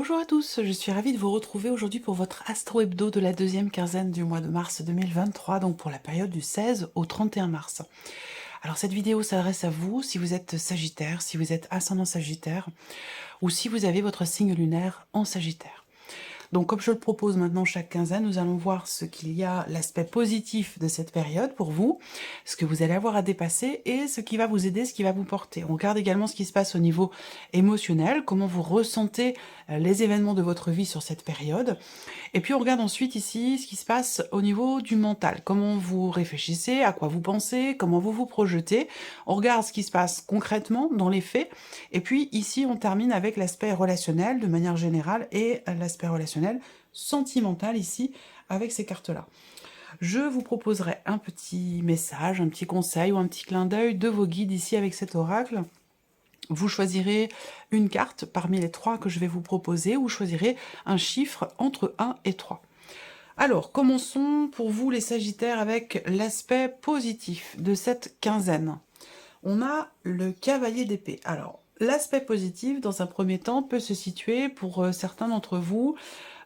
Bonjour à tous, je suis ravie de vous retrouver aujourd'hui pour votre Astro Hebdo de la deuxième quinzaine du mois de mars 2023, donc pour la période du 16 au 31 mars. Alors cette vidéo s'adresse à vous si vous êtes Sagittaire, si vous êtes ascendant Sagittaire, ou si vous avez votre signe lunaire en Sagittaire. Donc comme je le propose maintenant chaque quinzaine, nous allons voir ce qu'il y a, l'aspect positif de cette période pour vous, ce que vous allez avoir à dépasser et ce qui va vous aider, ce qui va vous porter. On regarde également ce qui se passe au niveau émotionnel, comment vous ressentez les événements de votre vie sur cette période. Et puis on regarde ensuite ici ce qui se passe au niveau du mental, comment vous réfléchissez, à quoi vous pensez, comment vous vous projetez. On regarde ce qui se passe concrètement dans les faits. Et puis ici on termine avec l'aspect relationnel de manière générale et l'aspect relationnel sentimental ici avec ces cartes-là. Je vous proposerai un petit message, un petit conseil ou un petit clin d'œil de vos guides ici avec cet oracle. Vous choisirez une carte parmi les 3 que je vais vous proposer, ou choisirez un chiffre entre 1 et 3. Alors, commençons pour vous les Sagittaires avec l'aspect positif de cette quinzaine. On a le cavalier d'épée. Alors, l'aspect positif, dans un premier temps, peut se situer pour certains d'entre vous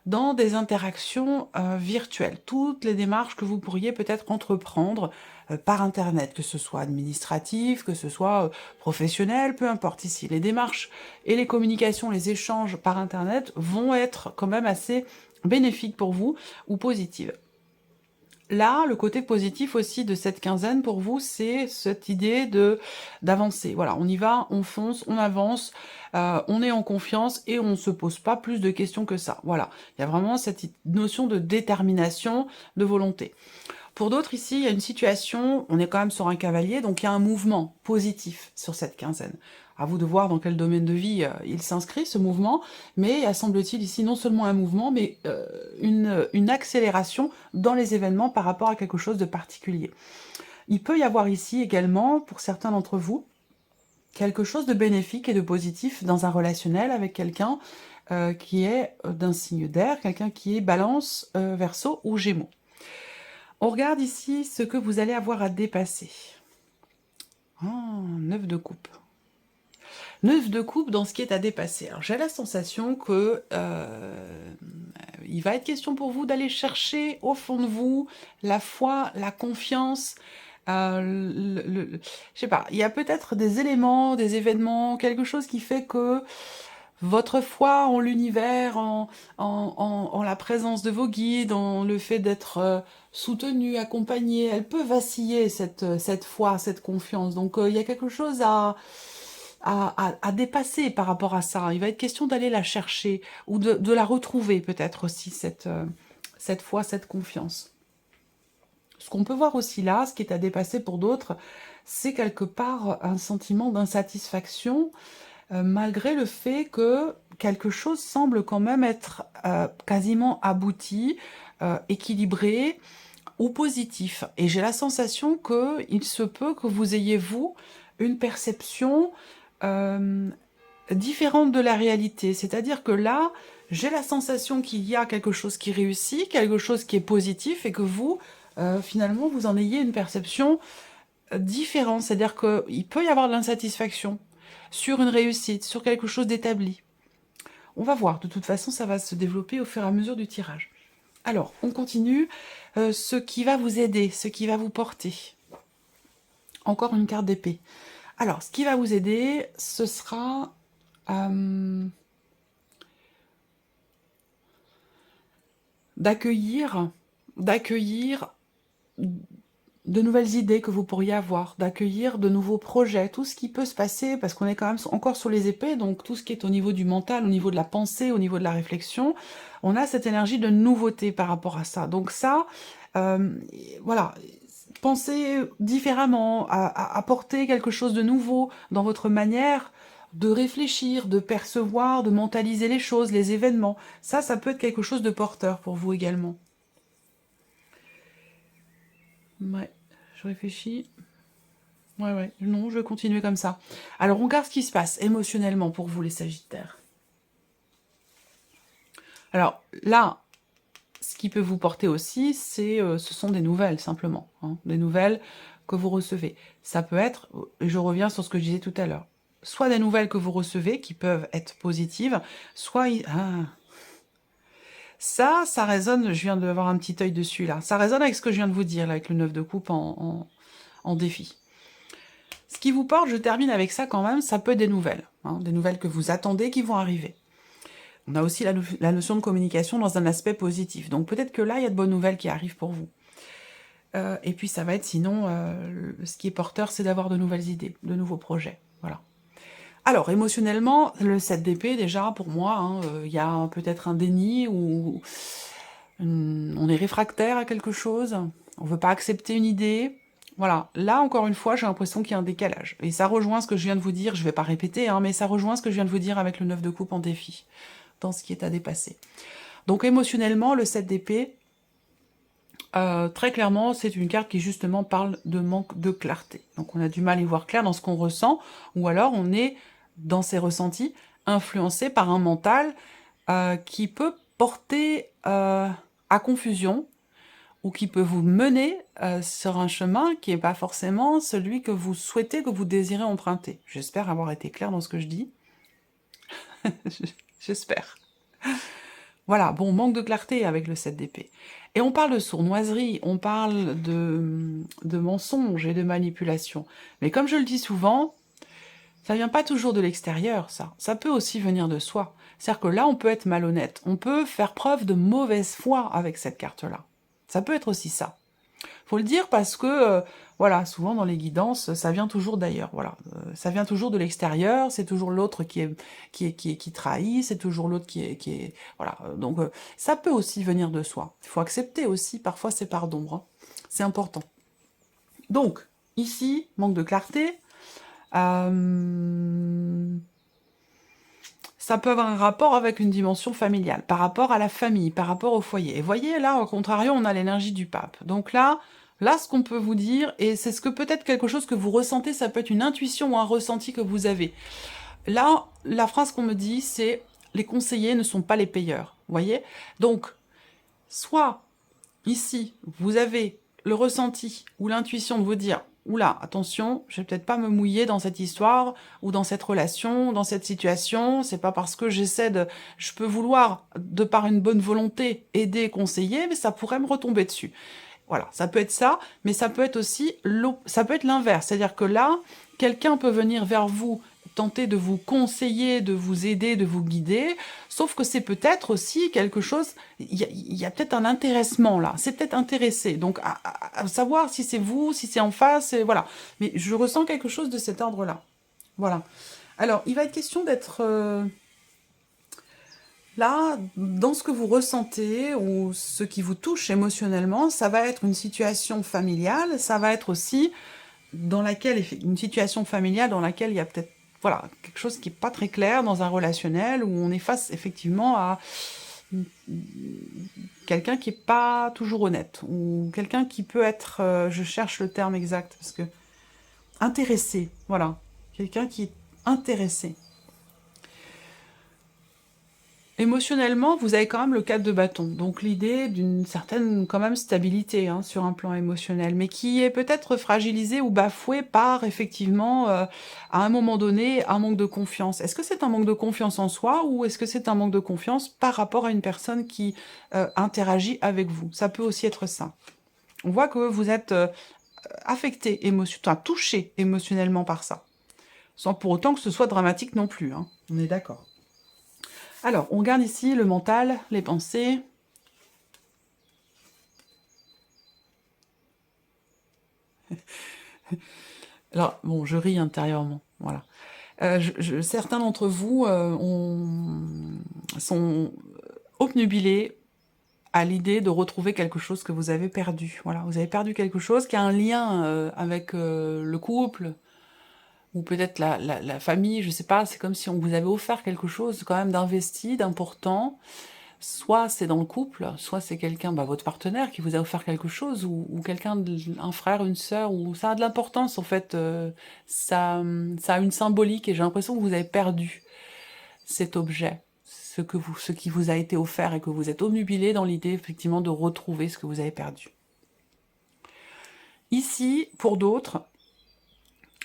dans des interactions virtuelles. Toutes les démarches que vous pourriez peut-être entreprendre par Internet, que ce soit administratif, que ce soit professionnel, peu importe ici. Les démarches et les communications, les échanges par Internet vont être quand même assez bénéfiques pour vous ou positives. Là, le côté positif aussi de cette quinzaine pour vous, c'est cette idée d'avancer. Voilà, on y va, on fonce, on avance, on est en confiance et on ne se pose pas plus de questions que ça. Voilà, il y a vraiment cette notion de détermination, de volonté. Pour d'autres ici, il y a une situation, on est quand même sur un cavalier, donc il y a un mouvement positif sur cette quinzaine. À vous de voir dans quel domaine de vie il s'inscrit, ce mouvement, mais il y a, semble-t-il, ici non seulement un mouvement, mais une accélération dans les événements par rapport à quelque chose de particulier. Il peut y avoir ici également, pour certains d'entre vous, quelque chose de bénéfique et de positif dans un relationnel avec quelqu'un qui est d'un signe d'air, quelqu'un qui est Balance, Verseau ou Gémeaux. On regarde ici ce que vous allez avoir à dépasser. 9 de coupe. 9 de coupe dans ce qui est à dépasser. Alors j'ai la sensation que il va être question pour vous d'aller chercher au fond de vous la foi, la confiance. Je sais pas, il y a peut-être des éléments, des événements, quelque chose qui fait que votre foi en l'univers, en la présence de vos guides, en le fait d'être soutenu, accompagné, elle peut vaciller cette foi, cette confiance. Donc il y a quelque chose à dépasser par rapport à ça. Il va être question d'aller la chercher, ou de la retrouver peut-être aussi, cette foi, cette confiance. Ce qu'on peut voir aussi là, ce qui est à dépasser pour d'autres, c'est quelque part un sentiment d'insatisfaction, malgré le fait que quelque chose semble quand même être quasiment abouti, équilibré ou positif. Et j'ai la sensation qu'il se peut que vous ayez, vous, une perception différente de la réalité. C'est-à-dire que là, j'ai la sensation qu'il y a quelque chose qui réussit, quelque chose qui est positif, et que vous, finalement, vous en ayez une perception différente. C'est-à-dire qu'il peut y avoir de l'insatisfaction sur une réussite, sur quelque chose d'établi. On va voir, de toute façon, ça va se développer au fur et à mesure du tirage. Alors, on continue. Ce qui va vous aider, ce qui va vous porter. Encore une carte d'épée. Alors, ce qui va vous aider, ce sera d'accueillir de nouvelles idées que vous pourriez avoir, d'accueillir de nouveaux projets, tout ce qui peut se passer, parce qu'on est quand même encore sur les épées, donc tout ce qui est au niveau du mental, au niveau de la pensée, au niveau de la réflexion, on a cette énergie de nouveauté par rapport à ça. Donc ça, voilà, pensez différemment, apporter quelque chose de nouveau dans votre manière de réfléchir, de percevoir, de mentaliser les choses, les événements. Ça peut être quelque chose de porteur pour vous également. Ouais, je réfléchis. Ouais, non, je vais continuer comme ça. Alors, on regarde ce qui se passe émotionnellement pour vous, les Sagittaires. Alors, là, ce qui peut vous porter aussi, ce sont des nouvelles, simplement. Hein, des nouvelles que vous recevez. Ça peut être, et je reviens sur ce que je disais tout à l'heure, soit des nouvelles que vous recevez qui peuvent être positives, soit... Ça résonne, je viens d'avoir un petit œil dessus là, ça résonne avec ce que je viens de vous dire, là, avec le 9 de coupe en défi. Ce qui vous porte, je termine avec ça quand même, ça peut être des nouvelles, hein, des nouvelles que vous attendez qui vont arriver. On a aussi la notion de communication dans un aspect positif, donc peut-être que là, il y a de bonnes nouvelles qui arrivent pour vous. Et puis ça va être sinon, ce qui est porteur, c'est d'avoir de nouvelles idées, de nouveaux projets, voilà. Alors, émotionnellement, le 7 d'épée, déjà, pour moi, il y a peut-être un déni, ou on est réfractaire à quelque chose, on veut pas accepter une idée. Voilà, là, encore une fois, j'ai l'impression qu'il y a un décalage. Et ça rejoint ce que je viens de vous dire, je vais pas répéter, mais ça rejoint ce que je viens de vous dire avec le 9 de coupe en défi, dans ce qui est à dépasser. Donc, émotionnellement, le 7 d'épée, très clairement, c'est une carte qui justement parle de manque de clarté. Donc on a du mal à y voir clair dans ce qu'on ressent, ou alors on est, dans ses ressentis, influencé par un mental qui peut porter à confusion, ou qui peut vous mener sur un chemin qui n'est pas forcément celui que vous souhaitez, que vous désirez emprunter. J'espère avoir été clair dans ce que je dis. J'espère. Voilà, bon, manque de clarté avec le 7 d'épée. Et on parle de sournoiserie, on parle de mensonges et de manipulation. Mais comme je le dis souvent, ça vient pas toujours de l'extérieur, ça. Ça peut aussi venir de soi. C'est-à-dire que là, on peut être malhonnête. On peut faire preuve de mauvaise foi avec cette carte-là. Ça peut être aussi ça. Faut le dire parce que, voilà, souvent dans les guidances, ça vient toujours d'ailleurs, voilà. Ça vient toujours de l'extérieur, c'est toujours l'autre qui trahit, c'est toujours l'autre qui est... Voilà, donc ça peut aussi venir de soi. Il faut accepter aussi, parfois, ces parts d'ombre. Hein. C'est important. Donc, ici, manque de clarté. Ça peut avoir un rapport avec une dimension familiale, par rapport à la famille, par rapport au foyer. Et voyez, là, au contrario, on a l'énergie du pape. Donc là, ce qu'on peut vous dire, et c'est ce que peut-être quelque chose que vous ressentez, ça peut être une intuition ou un ressenti que vous avez. Là, la phrase qu'on me dit, c'est « les conseillers ne sont pas les payeurs ». Vous voyez? Donc, soit, ici, vous avez le ressenti ou l'intuition de vous dire « Oula, attention, je vais peut-être pas me mouiller dans cette histoire, ou dans cette relation, dans cette situation, c'est pas parce que j'essaie de... Je peux vouloir, de par une bonne volonté, aider, conseiller, mais ça pourrait me retomber dessus. » Voilà, ça peut être ça, mais ça peut être aussi ça peut être l'inverse. C'est-à-dire que là, quelqu'un peut venir vers vous, tenter de vous conseiller, de vous aider, de vous guider, sauf que c'est peut-être aussi quelque chose, il y a peut-être un intéressement là, c'est peut-être intéressé, donc à savoir si c'est vous, si c'est en face, voilà. Mais je ressens quelque chose de cet ordre-là. Voilà. Alors, il va être question d'être... Là, dans ce que vous ressentez ou ce qui vous touche émotionnellement, ça va être une situation familiale, ça va être aussi une situation familiale dans laquelle il y a peut-être voilà, quelque chose qui n'est pas très clair dans un relationnel, où on est face effectivement à quelqu'un qui n'est pas toujours honnête, ou quelqu'un qui peut être, je cherche le terme exact, parce que intéressé, voilà, quelqu'un qui est intéressé. Émotionnellement, vous avez quand même le 4 de bâton, donc l'idée d'une certaine quand même stabilité hein, sur un plan émotionnel, mais qui est peut-être fragilisée ou bafouée par effectivement, à un moment donné, un manque de confiance. Est-ce que c'est un manque de confiance en soi, ou est-ce que c'est un manque de confiance par rapport à une personne qui interagit avec vous? Ça peut aussi être ça. On voit que vous êtes affecté, touché émotionnellement par ça, sans pour autant que ce soit dramatique non plus, hein. On est d'accord. Alors, on regarde ici le mental, les pensées. Alors, bon, je ris intérieurement, voilà. Certains d'entre vous sont obnubilés à l'idée de retrouver quelque chose que vous avez perdu. Voilà, vous avez perdu quelque chose qui a un lien avec le couple, ou peut-être la famille, je sais pas, c'est comme si on vous avait offert quelque chose quand même d'investi, d'important. Soit c'est dans le couple, soit c'est quelqu'un, votre partenaire qui vous a offert quelque chose, ou quelqu'un, un frère, une sœur, ou ça a de l'importance en fait, ça a une symbolique, et j'ai l'impression que vous avez perdu cet objet, ce qui vous a été offert, et que vous êtes obnubilé dans l'idée effectivement de retrouver ce que vous avez perdu. Ici, pour d'autres,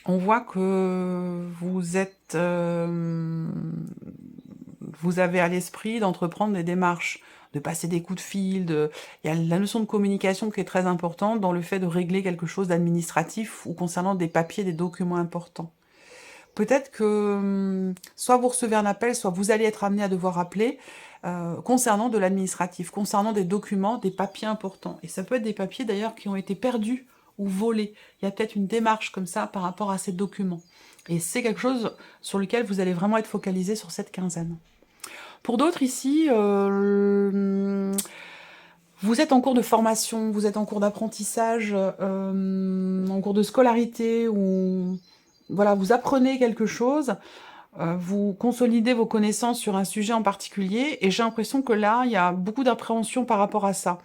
On voit que vous êtes, vous avez à l'esprit d'entreprendre des démarches, de passer des coups de fil, il y a la notion de communication qui est très importante dans le fait de régler quelque chose d'administratif ou concernant des papiers, des documents importants. Peut-être que soit vous recevez un appel, soit vous allez être amené à devoir appeler concernant de l'administratif, concernant des documents, des papiers importants. Et ça peut être des papiers d'ailleurs qui ont été perdus ou volés. Il y a peut-être une démarche comme ça par rapport à ces documents. Et c'est quelque chose sur lequel vous allez vraiment être focalisé sur cette quinzaine. Pour d'autres ici, vous êtes en cours de formation, vous êtes en cours d'apprentissage, en cours de scolarité, ou voilà, vous apprenez quelque chose, vous consolidez vos connaissances sur un sujet en particulier, et j'ai l'impression que là, il y a beaucoup d'appréhension par rapport à ça.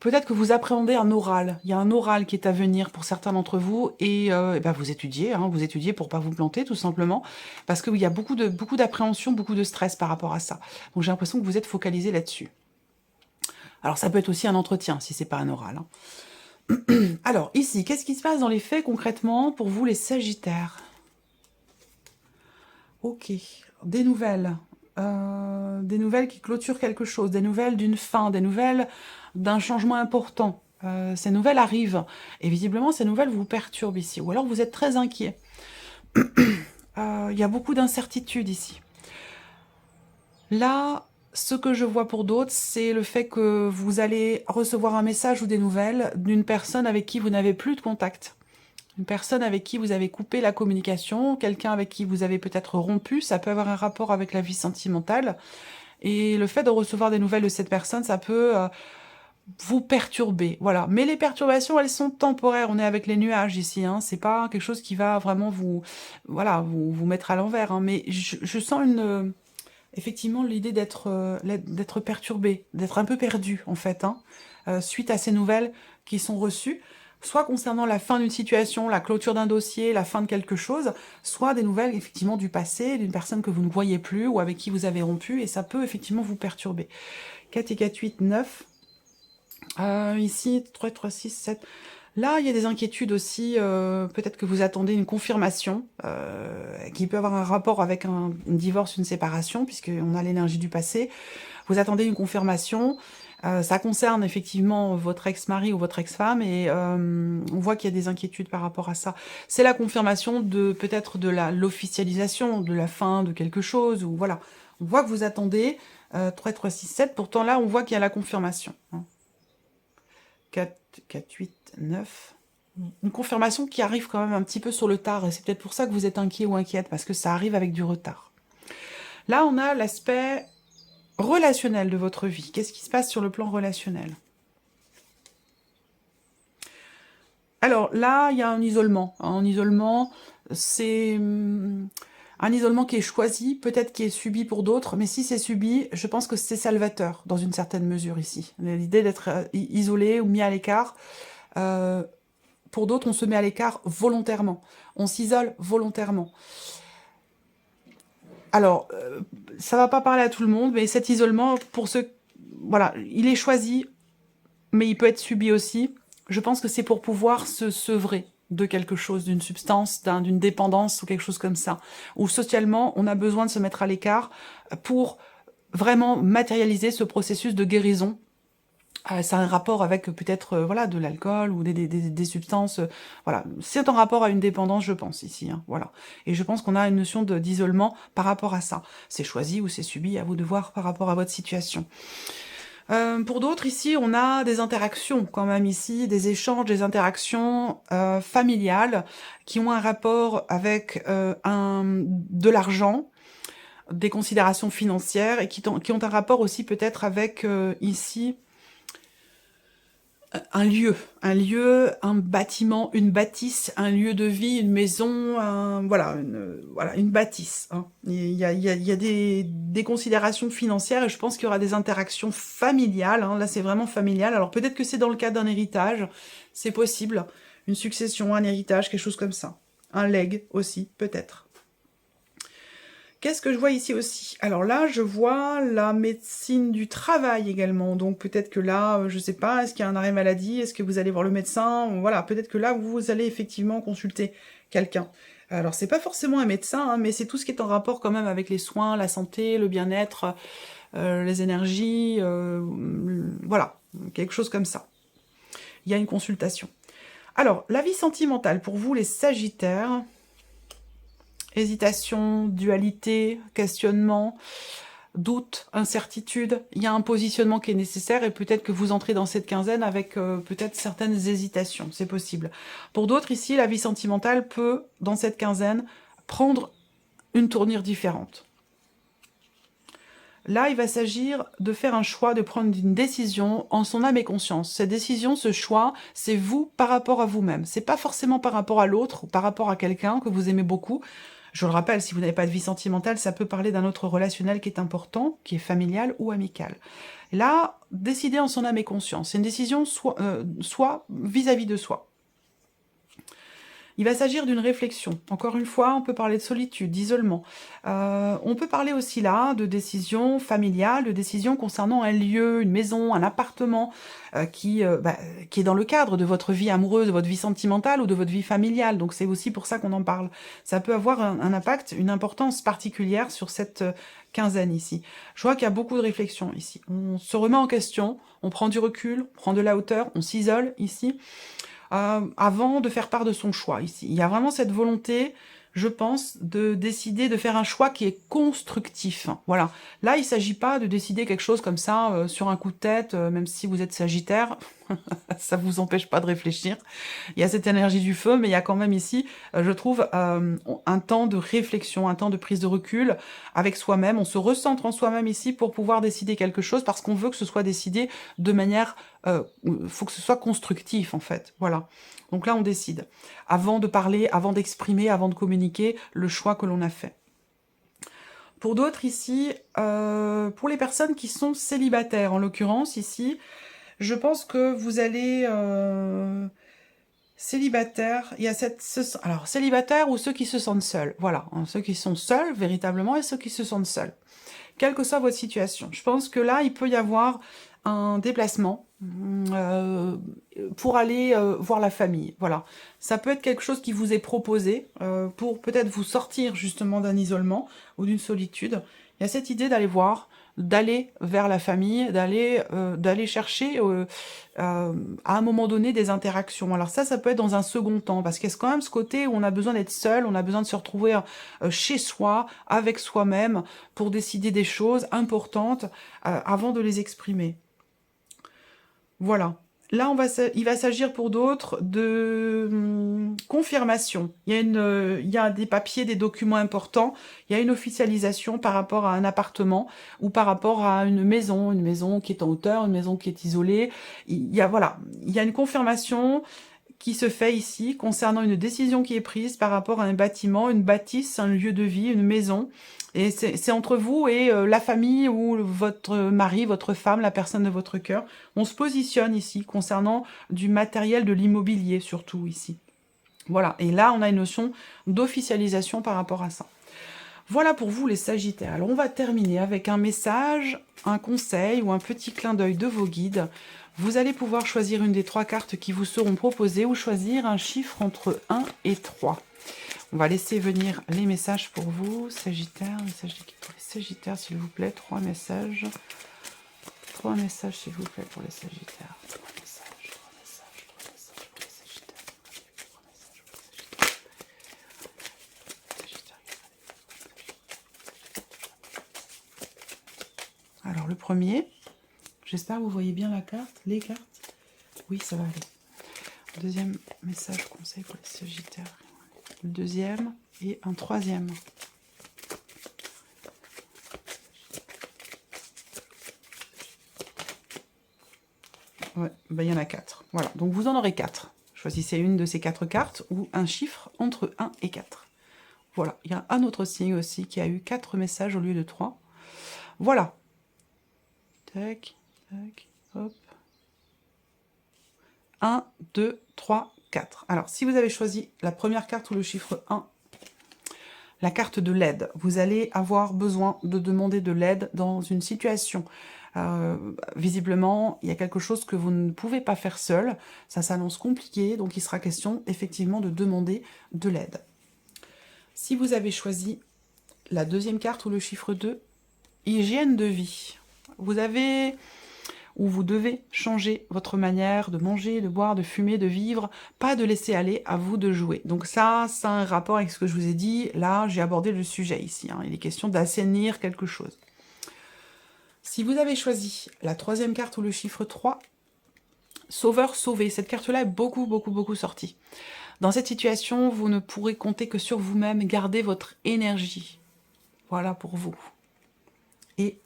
Peut-être que vous appréhendez un oral, il y a un oral qui est à venir pour certains d'entre vous, et ben vous étudiez, hein, vous étudiez pour pas vous planter tout simplement, parce qu'il y a beaucoup d'appréhension, beaucoup de stress par rapport à ça. Donc j'ai l'impression que vous êtes focalisé là-dessus. Alors ça peut être aussi un entretien, si c'est pas un oral. Hein. Alors ici, qu'est-ce qui se passe dans les faits concrètement pour vous les Sagittaires? Ok, des nouvelles qui clôturent quelque chose, des nouvelles d'une fin, des nouvelles d'un changement important. Ces nouvelles arrivent, et visiblement ces nouvelles vous perturbent ici, ou alors vous êtes très inquiet. Il y a beaucoup d'incertitudes ici. Là, ce que je vois pour d'autres, c'est le fait que vous allez recevoir un message ou des nouvelles d'une personne avec qui vous n'avez plus de contact. Une personne avec qui vous avez coupé la communication, quelqu'un avec qui vous avez peut-être rompu, ça peut avoir un rapport avec la vie sentimentale. Et le fait de recevoir des nouvelles de cette personne, ça peut vous perturber. Voilà. Mais les perturbations, elles sont temporaires. On est avec les nuages ici. Hein. C'est pas quelque chose qui va vraiment voilà, vous mettre à l'envers. Hein. Mais je sens effectivement l'idée d'être perturbé, d'être un peu perdu en fait, hein, suite à ces nouvelles qui sont reçues, soit concernant la fin d'une situation, la clôture d'un dossier, la fin de quelque chose, soit des nouvelles effectivement du passé, d'une personne que vous ne voyez plus ou avec qui vous avez rompu, et ça peut effectivement vous perturber. 4 et 4, 8, 9. Ici, 3, 3, 6, 7... Là, il y a des inquiétudes aussi, peut-être que vous attendez une confirmation, qui peut avoir un rapport avec un divorce, une séparation, puisqu'on a l'énergie du passé. Vous attendez une confirmation, ça concerne effectivement votre ex-mari ou votre ex-femme, et on voit qu'il y a des inquiétudes par rapport à ça. C'est la confirmation de peut-être de l'officialisation, de la fin de quelque chose, ou voilà. On voit que vous attendez 3, 3, 6, 7, pourtant là, on voit qu'il y a la confirmation. Hein. 4, 4, 8, 9. Une confirmation qui arrive quand même un petit peu sur le tard, et c'est peut-être pour ça que vous êtes inquiet ou inquiète, parce que ça arrive avec du retard. Là, on a l'aspect relationnel de votre vie. Qu'est-ce qui se passe sur le plan relationnel? Alors là, il y a un isolement. Un isolement, c'est un isolement qui est choisi, peut-être qui est subi pour d'autres, mais si c'est subi, je pense que c'est salvateur, dans une certaine mesure ici. L'idée d'être isolé ou mis à l'écart, pour d'autres, on se met à l'écart volontairement. On s'isole volontairement. Alors, ça va pas parler à tout le monde, mais cet isolement, pour ceux... Voilà, il est choisi, mais il peut être subi aussi. Je pense que c'est pour pouvoir se sevrer de quelque chose, d'une substance, d'une dépendance ou quelque chose comme ça. Ou socialement, on a besoin de se mettre à l'écart pour vraiment matérialiser ce processus de guérison. Ça a un rapport avec peut-être voilà, de l'alcool ou des substances. Voilà, c'est en rapport à une dépendance, je pense, ici. Hein, voilà. Et je pense qu'on a une notion d'isolement par rapport à ça. C'est choisi ou c'est subi, à vous de voir par rapport à votre situation. Pour d'autres, ici, on a des interactions quand même ici, des échanges, des interactions familiales qui ont un rapport avec de l'argent, des considérations financières, et qui ont un rapport aussi peut-être avec, ici, un lieu, un bâtiment, une bâtisse, un lieu de vie, une maison, voilà, une bâtisse. Hein. Il y a des considérations financières, et je pense qu'il y aura des interactions familiales. Hein. Là, c'est vraiment familial. Alors peut-être que c'est dans le cadre d'un héritage, c'est possible. Une succession, un héritage, quelque chose comme ça. Un legs aussi, peut-être. Qu'est-ce que je vois ici aussi? Alors là, je vois la médecine du travail également. Donc peut-être que là, je sais pas, est-ce qu'il y a un arrêt maladie? Est-ce que vous allez voir le médecin? Voilà, peut-être que là, vous allez effectivement consulter quelqu'un. Alors c'est pas forcément un médecin, hein, mais c'est tout ce qui est en rapport quand même avec les soins, la santé, le bien-être, les énergies, voilà, quelque chose comme ça. Il y a une consultation. Alors, la vie sentimentale, pour vous les Sagittaires, hésitation, dualité, questionnement, doute, incertitude, il y a un positionnement qui est nécessaire et peut-être que vous entrez dans cette quinzaine avec peut-être certaines hésitations, c'est possible. Pour d'autres ici, la vie sentimentale peut, dans cette quinzaine, prendre une tournure différente. Là, il va s'agir de faire un choix, de prendre une décision en son âme et conscience. Cette décision, ce choix, c'est vous par rapport à vous-même. C'est pas forcément par rapport à l'autre ou par rapport à quelqu'un que vous aimez beaucoup. Je le rappelle, si vous n'avez pas de vie sentimentale, ça peut parler d'un autre relationnel qui est important, qui est familial ou amical. Là, décider en son âme et conscience. C'est une décision soit vis-à-vis de soi. Il va s'agir d'une réflexion. Encore une fois, on peut parler de solitude, d'isolement. On peut parler aussi là de décisions familiales, de décisions concernant un lieu, une maison, un appartement qui est dans le cadre de votre vie amoureuse, de votre vie sentimentale ou de votre vie familiale. Donc c'est aussi pour ça qu'on en parle. Ça peut avoir un impact, une importance particulière sur cette quinzaine ici. Je vois qu'il y a beaucoup de réflexions ici. On se remet en question, on prend du recul, on prend de la hauteur, on s'isole ici. Avant de faire part de son choix ici. Il y a vraiment cette volonté, je pense, de décider de faire un choix qui est constructif. Voilà. Là, il ne s'agit pas de décider quelque chose comme ça, sur un coup de tête, même si vous êtes Sagittaire, ça ne vous empêche pas de réfléchir. Il y a cette énergie du feu, mais il y a quand même ici, je trouve, un temps de réflexion, un temps de prise de recul avec soi-même. On se recentre en soi-même ici pour pouvoir décider quelque chose, parce qu'on veut que ce soit décidé de manière... faut que ce soit constructif, en fait. Voilà. Donc là, on décide. Avant de parler, avant d'exprimer, avant de communiquer le choix que l'on a fait. Pour d'autres ici, pour les personnes qui sont célibataires, en l'occurrence ici, je pense que vous allez... célibataire, il y a alors, célibataire ou ceux qui se sentent seuls. Voilà, hein, ceux qui sont seuls, véritablement, et ceux qui se sentent seuls. Quelle que soit votre situation. Je pense que là, il peut y avoir un déplacement pour aller voir la famille. Voilà. Ça peut être quelque chose qui vous est proposé pour peut-être vous sortir justement d'un isolement ou d'une solitude. Il y a cette idée d'aller voir, d'aller vers la famille, d'aller chercher à un moment donné des interactions. Alors ça peut être dans un second temps, parce qu'il y a quand même ce côté où on a besoin d'être seul, on a besoin de se retrouver chez soi, avec soi-même, pour décider des choses importantes avant de les exprimer. Voilà. Là, il va s'agir pour d'autres de confirmation. Il y a des papiers, des documents importants. Il y a une officialisation par rapport à un appartement ou par rapport à une maison qui est en hauteur, une maison qui est isolée. Voilà, il y a une confirmation qui se fait ici concernant une décision qui est prise par rapport à un bâtiment, une bâtisse, un lieu de vie, une maison. Et c'est entre vous et la famille ou votre mari, votre femme, la personne de votre cœur. On se positionne ici concernant du matériel, de l'immobilier surtout ici. Voilà, et là on a une notion d'officialisation par rapport à ça. Voilà pour vous les Sagittaires. Alors on va terminer avec un message, un conseil ou un petit clin d'œil de vos guides. Vous allez pouvoir choisir une des 3 cartes qui vous seront proposées ou choisir un chiffre entre 1 et 3. On va laisser venir les messages pour vous, Sagittaire, message d'équipe pour les Sagittaires, s'il vous plaît, 3 messages. 3 messages, s'il vous plaît, pour les Sagittaires. 3 messages pour les Sagittaires. Alors, le premier, j'espère que vous voyez bien la carte, les cartes. Oui, ça va aller. Deuxième message, conseil pour les Sagittaires. Le deuxième et un troisième. Ouais, ben, il y en a 4. Voilà, donc vous en aurez 4. Choisissez une de ces 4 cartes ou un chiffre entre 1 et 4. Voilà, il y a un autre signe aussi qui a eu 4 messages au lieu de 3. Voilà. Tac, tac, hop. 1, 2, 3, 4. Alors, si vous avez choisi la première carte ou le chiffre 1, la carte de l'aide. Vous allez avoir besoin de demander de l'aide dans une situation. Visiblement, il y a quelque chose que vous ne pouvez pas faire seul. Ça s'annonce compliqué, donc il sera question effectivement de demander de l'aide. Si vous avez choisi la deuxième carte ou le chiffre 2, hygiène de vie. Vous avez ou vous devez changer votre manière de manger, de boire, de fumer, de vivre, pas de laisser aller, à vous de jouer. Donc ça a un rapport avec ce que je vous ai dit. Là, j'ai abordé le sujet ici. Il est question d'assainir quelque chose. Si vous avez choisi la troisième carte ou le chiffre 3, sauveur, sauvé. Cette carte-là est beaucoup sortie. Dans cette situation, vous ne pourrez compter que sur vous-même, garder votre énergie. Voilà pour vous. Et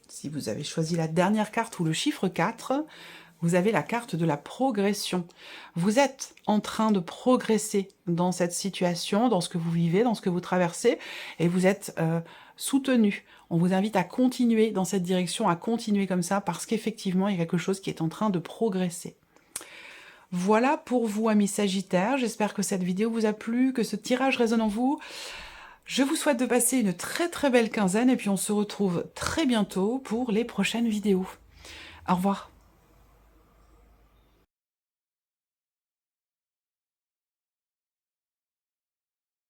si vous avez choisi la dernière carte ou le chiffre 4, vous avez la carte de la progression. Vous êtes en train de progresser dans cette situation, dans ce que vous vivez, dans ce que vous traversez, et vous êtes soutenu. On vous invite à continuer dans cette direction, à continuer comme ça, parce qu'effectivement, il y a quelque chose qui est en train de progresser. Voilà pour vous, amis Sagittaires. J'espère que cette vidéo vous a plu, que ce tirage résonne en vous. Je vous souhaite de passer une très belle quinzaine, et puis on se retrouve très bientôt pour les prochaines vidéos. Au revoir.